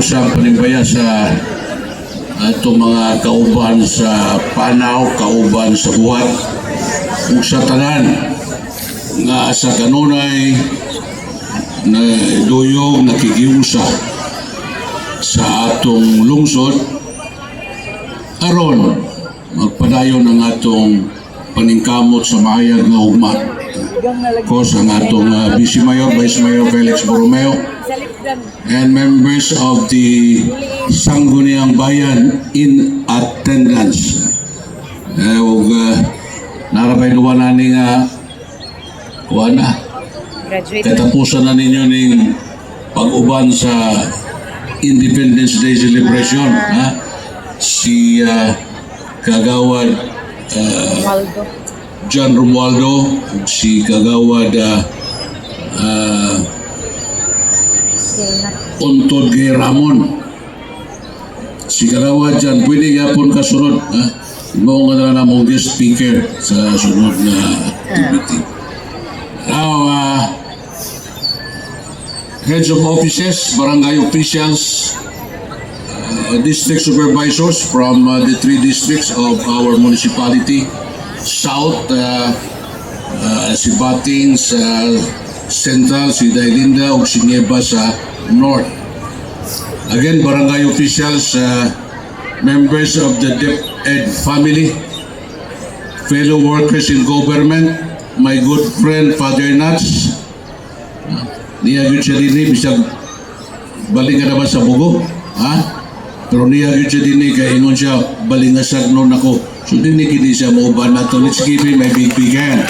usang panimbaya sa ato mga kauban sa panaw, kauban sa buhat, ug sa tanan nga sa kanunay na duyog nakikiusa sa atong lungsod aron magpadayon ang atong paningkamot sa mahayag nga ugma. Course, ang atong Vice Mayor Felix Borromeo and members of the Sangguniang Bayan in attendance. Ug narapay duwa na ni nga katapusan na ninyo ning pag-uban sa Independence Day celebration. Si Kagawad John Romualdo, si Kagawad Untod Gay Ramon, si Kagawad John, pwede yapon kasunod. Mo nga na mong guest speaker sa sunod na activity. Now, heads of offices, barangay officials, district supervisors from the 3 districts of our municipality, South, si Bating sa Central, si Dailinda ug si Nieva sa North. Again, barangay officials, members of the DepEd family, fellow workers in government, my good friend Father Nats, niya yun siya din bisag balinga naman sa bugo, pero niya yun siya din kaya ingon siya balingasag nun ako. So din kini siya mauban na to. Let's give him a big hand.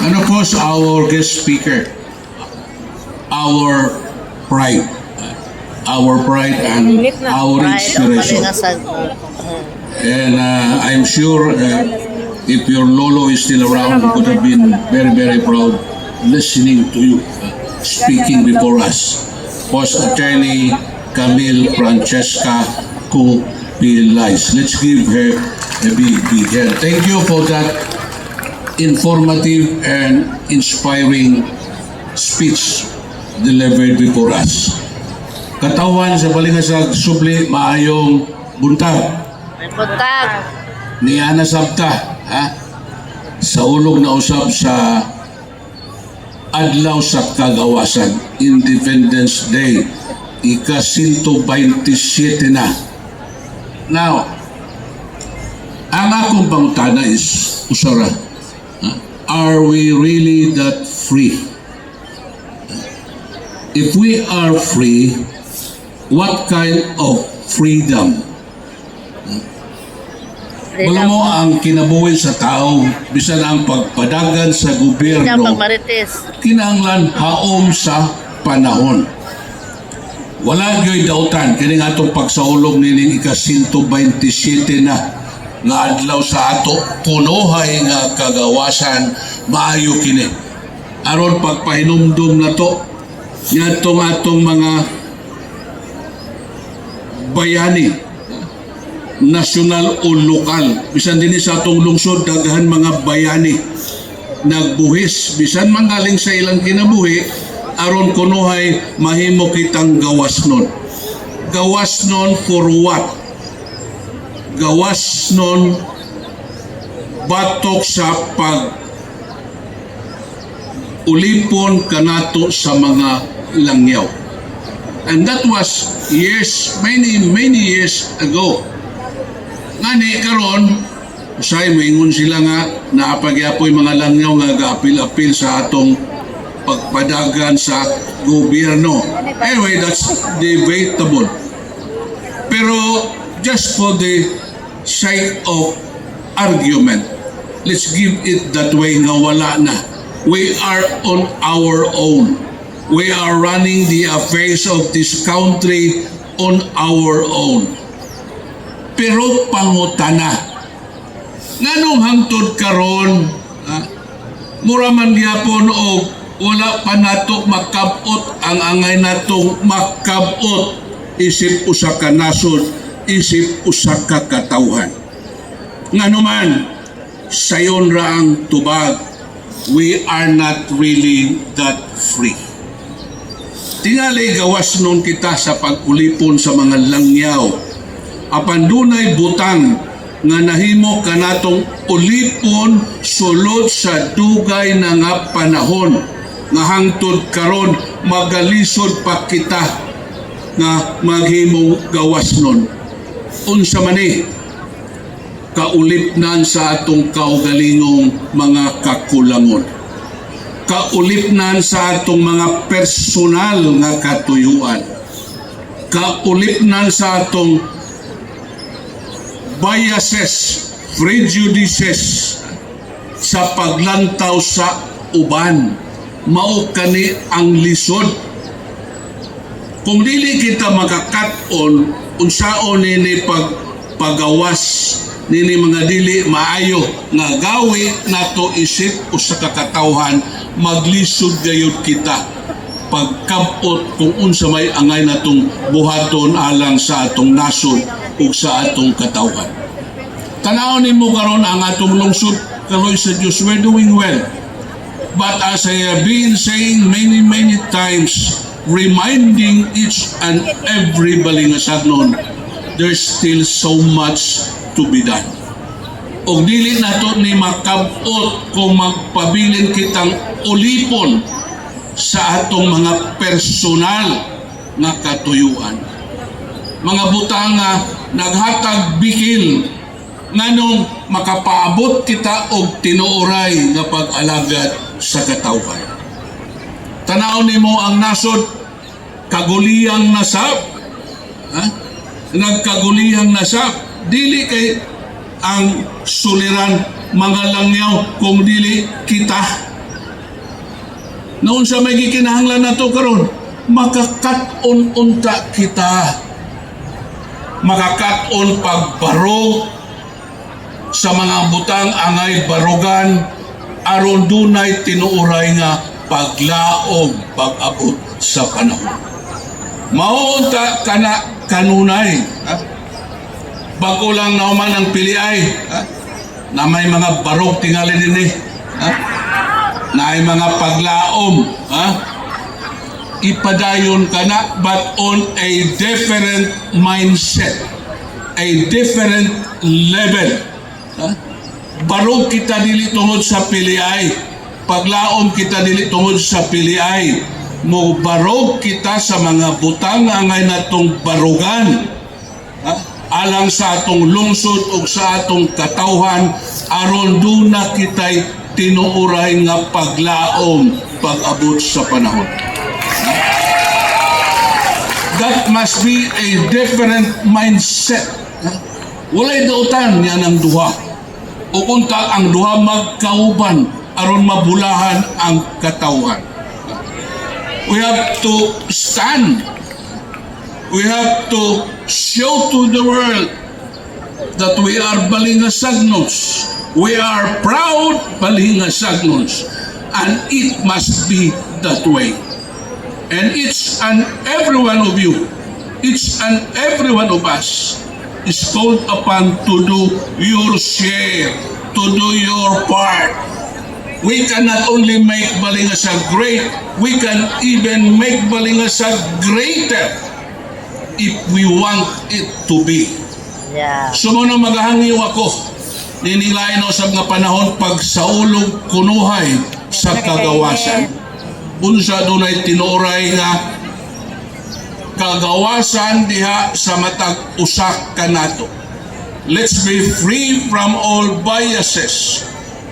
And of course, our guest speaker, our pride and our inspiration. And I'm sure if your lolo is still around, he could have been very, very proud listening to you speaking before us. Post Attorney Camille Francesca Kupilais. Let's give her a big hand. Thank you for that informative and inspiring speech delivered before us. Katawan sa balingasag subli maayong buntag. Ni Ana Sabta, sa ulog na usab sa adlaw sa kagawasan, Independence Day, ika-127 na. Now, ang akong pangutana is, usara, are we really that free? If we are free, what kind of freedom? Wala mo ang kinabuhi sa tao, bisan ang pagpadagan sa gobyerno, kinahanglan haom sa panahon. Wala gyoy dautan kini atong pagsaulog nining ika-127 na nga adlaw sa ato kunohay nga kagawasan maayo kini. Aron pagpahinumdum na to ngadtong atong mga bayani, nasyonal o lokal, bisan din sa atong lungsod daghan mga bayani nagbuhis bisan manggaling sa ilang kinabuhi aron kunuhay mahimo kitang gawas nun. Gawas nun for what? Gawas nun batok sa pag ulipon kanato sa mga langyaw. And that was years, many years ago. Ngani karon usay moingon sila nga naapagyapoy mga langyaw nga gaapil-apil sa atong pagpadagan sa gobyerno. Anyway, that's debatable. Pero just for the sake of argument, let's give it that way nga wala na. We are on our own. We are running the affairs of this country on our own. Pero pangutana, nganong hangtod karon, mura man gyapon og wala pa nato makabot ang angay natong makabot isip usa ka nasod, isip usa ka katawhan. Nganuman sayon ra ang tubag, we are not really that free. tingali gawas nun kita sa pag-ulipon sa mga langyaw. Apan dunay butang nga nahimo kanatong ulipon sulod sa dugay na nga panahon nga hangtod karon magalisod pa kita nga maghimong gawas nun. Unsa man kaulipnan sa atong kaugalingong mga kakulangon, kaulipnan sa atong mga personal nga katuyuan, kaulipnan sa atong biases, prejudices sa paglantaw sa uban. Mao kani ang lisod. Kung dili kita makakat-on unsaon nini pagawas nini mga dili maayo nga gawi nato isip o sa kakatawhan, maglisod gayud kita pagkabot kung unsa may angay natong buhaton alang sa atong nasod ug sa atong katawhan. Tanawon nimo karon ang atong lungsod karoy sa Dios, we're doing well. But as I have been saying many times, reminding each and every balingasagnon, there's still so much to be done. O dili nato ni makabot kung magpabilin kitang ulipon sa atong mga personal nga katuyuan. Mga butang nga naghatag bikil nganong makapaabot kita og tinuoray nga pag-alagad sa katawhan. Tanaw nimo ang nasod kaguliyang nasab. Nagkaguliyang nasab. Dili kay ang suliran mga langyaw kung dili kita. Noon sa may gikinahanglan nato karon, makakat-on unta kita. Makakat-on pagbarog sa mga butang angay barugan aron dunay tinuoray nga paglaog pag-abot sa panahon. Mao unta kana kanunay. Bago lang nauman ang piliay, na may mga barog tingali din na may mga paglaom, ipadayon ka na, but on a different mindset, a different level. Barog kita dili tungod sa piliay, paglaom kita dili tungod sa piliay, mo barog kita sa mga butang angay natong barugan, alang sa atong lungsod o sa atong katawhan aron duna kitay tinuoray nga paglaom pag-abot sa panahon. That must be a different mindset. Walay dautan yan ang duha. O unta ang duha magkauban aron mabulahan ang katawhan. We have to stand. We have to show to the world that we are Balingasagnos. We are proud Balingasagnos. And it must be that way. And each and every one of you, each and every one of us is called upon to do your share, to do your part. We cannot only make Balingasag great, we can even make Balingasag greater if we want it to be. Yeah. Sumunod magahangyo ako, ninilain o sa mga panahon pagsaulog kunuhay sa kagawasan. Unsa dunay tinuoray nga kagawasan diha sa matag usak kanato. Let's be free from all biases,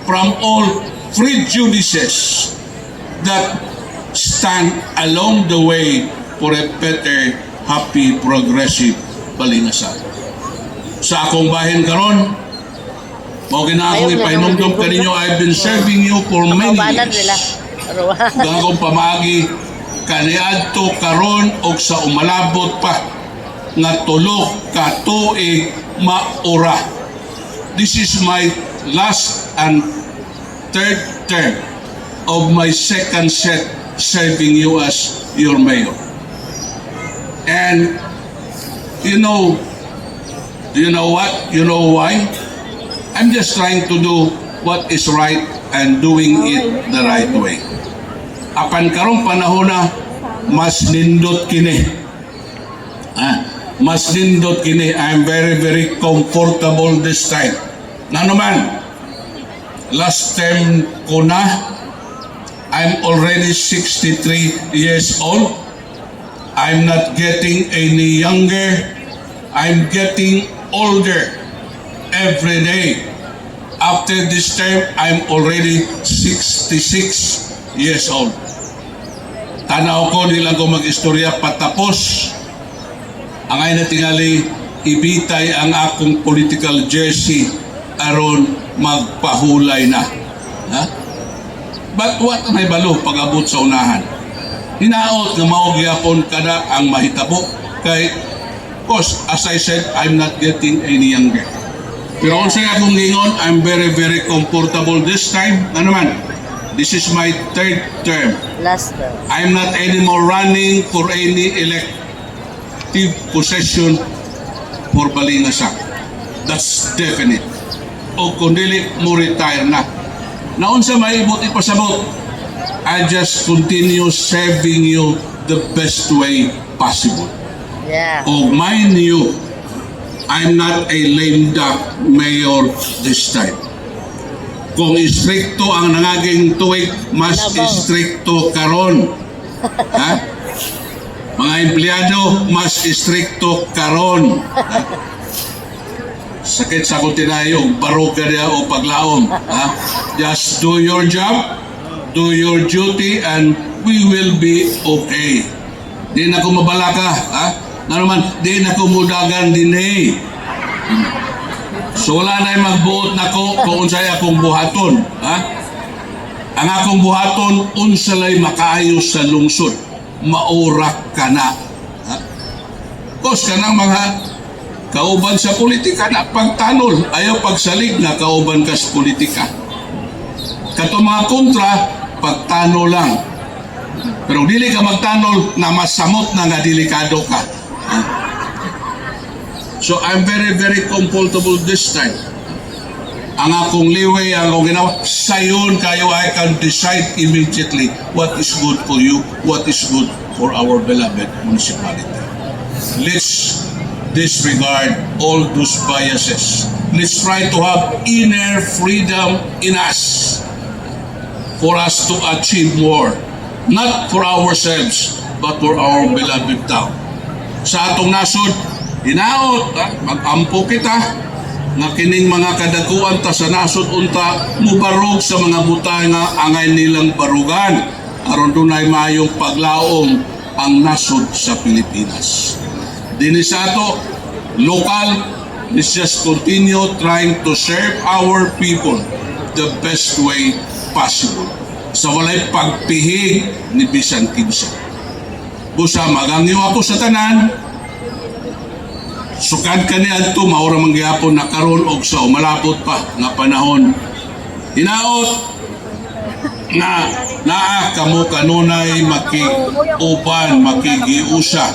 from all prejudices that stand along the way for a better, happy, progressive Balingasag. Sa akong bahin karon, mao gina akong ipahinumdum kaninyo, I've been serving you for many years. Kung akong pamagi kaniadto karon og sa umalabot pa nga tulo ka tuig maura. This is my last and third term of my second set serving you as your mayor. And you know what? You know why? I'm just trying to do what is right and doing it the right way. Apan karong panahon na mas nindot kini. Mas nindot kini. I'm very, very comfortable this time. Na naman, last time ko na, I'm already 63 years old. I'm not getting any younger. I'm getting older every day. After this time, I'm already 66 years old. Tanaw ko, nilang ko mag-istorya patapos. Ang ay na tingali, ibitay ang akong political jersey aron magpahulay na. Ha? But what may balo pag-abot sa unahan? Hinaot nga maugyapon kada ang mahitabo. Kay, of course, as I said, I'm not getting any younger. Pero kung sa'yo akong gingon, I'm very, very comfortable this time. Ano naman? This is my third term. Last term. I'm not anymore running for any elective possession for Balingasak. That's definite. O kung dili mo retire na. Naon sa maibot ipasabot, I just continue serving you the best way possible. Yeah. O mind you, I'm not a lame duck mayor this time. Kung istrikto ang nangaging tuwig, mas istrikto karon. Ha? Mga empleyado, mas istrikto karon. Ha? Sakit sa kutinayo, baruga niya o paglaom. Ha? Just do your job, do your duty, and we will be okay. Di na ko mabalaka. Ha? Na naman, di na ko mudagan din eh. So wala na magbuot na ko kung unsay akong buhaton. Ha? Ang akong buhaton, unsalay makaayos sa lungsod. Maurak ka na. Ha? Kos ka ng mga kauban sa politika na pagtanol. Ayaw pagsalig na kauban ka sa politika. Kato mga kontra, pagtanol lang. Pero dili ka magtanol na masamot na nga delikado ka. So I'm very, very comfortable this time. Ang akong liway, ang akong ginawa, sayon kayo, I can decide immediately what is good for you, what is good for our beloved municipality. Let's disregard all those biases. Let's try to have inner freedom in us for us to achieve more. Not for ourselves, but for our beloved town. Sa atong nasod, hinaot, mag-ampo kita, nga kining mga kadakuan ta sa nasod unta, mubarog sa mga butay nga angay nilang barugan, aron dunay mayong paglaom ang nasod sa Pilipinas. Dini sa ato, local, let's just continue trying to serve our people the best way possible. Sa walay pagpihig ni bisan kinsa. Busa magangyo ako sa tanan, sukad ka ni adto maura manggihapon na karon og sa malapot pa nga panahon. Hinaot na naa kamo kanunay makiguban, makigiusa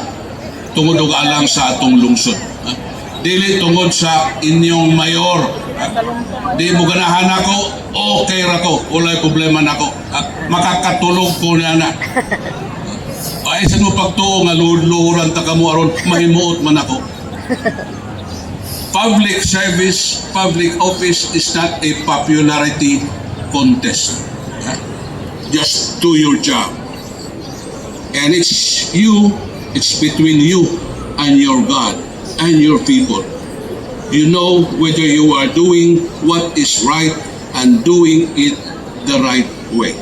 tungod og alang sa atong lungsod. Dili tungod sa inyong mayor. Di mo ganahan ako, okay ra ko, walay problema nako. Makakatulog ko na na. Ay sa mo pagtuo nga luhuran ta kamo aron mahimuot man ako. Public service, public office is not a popularity contest. Just do your job. And it's you, it's between you and your God and your people. You know whether you are doing what is right and doing it the right way.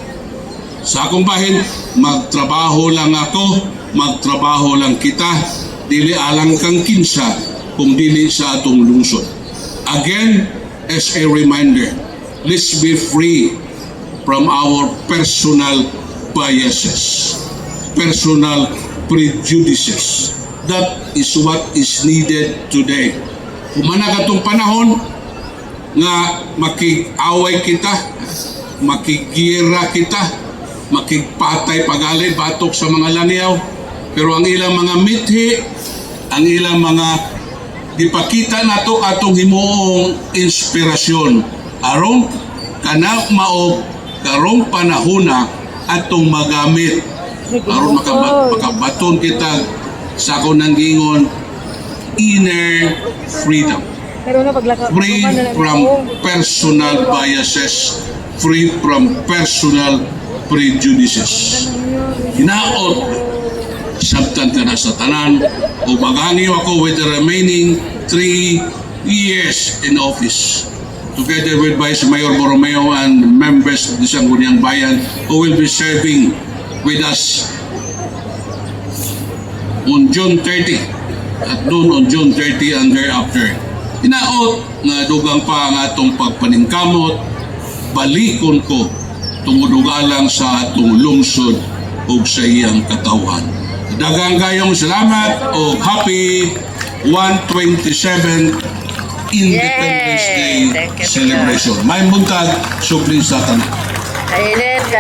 Sa akong bahin, magtrabaho lang ako, magtrabaho lang kita, dili alang kang kinsa kung dili sa atong lungsod. Again, as a reminder, let's be free from our personal biases, personal prejudices. That is what is needed today. Humana katong panahon nga makig-away kita, makigira kita, makigpatay pagalit batok sa mga langyaw, pero ang ilang mga mithi, ang ilang mga dipakita nato atong himuong inspirasyon aron kana mao karong panahona atong magamit aron makabaton kita sa akong nanggingon inner freedom. Pero na paglaka. Free from personal biases, free from personal prejudices. Hinaot, sabtan ka na sa tanan, o magangyo ako with the remaining 3 years in office. Together with Vice Mayor Borromeo and members of the Sangguniang Bayan who will be serving with us on June 30 at noon on June 30 and thereafter. Hinaot nga dugang pa ang atong pagpaningkamot, balikon ko tungod og alang sa atong lungsod ug sa iyang katawhan. Daghang kayong salamat o happy 127 Independence Yay! Day Thank you, celebration. May buntag, supling sa tanan. Kainin ka.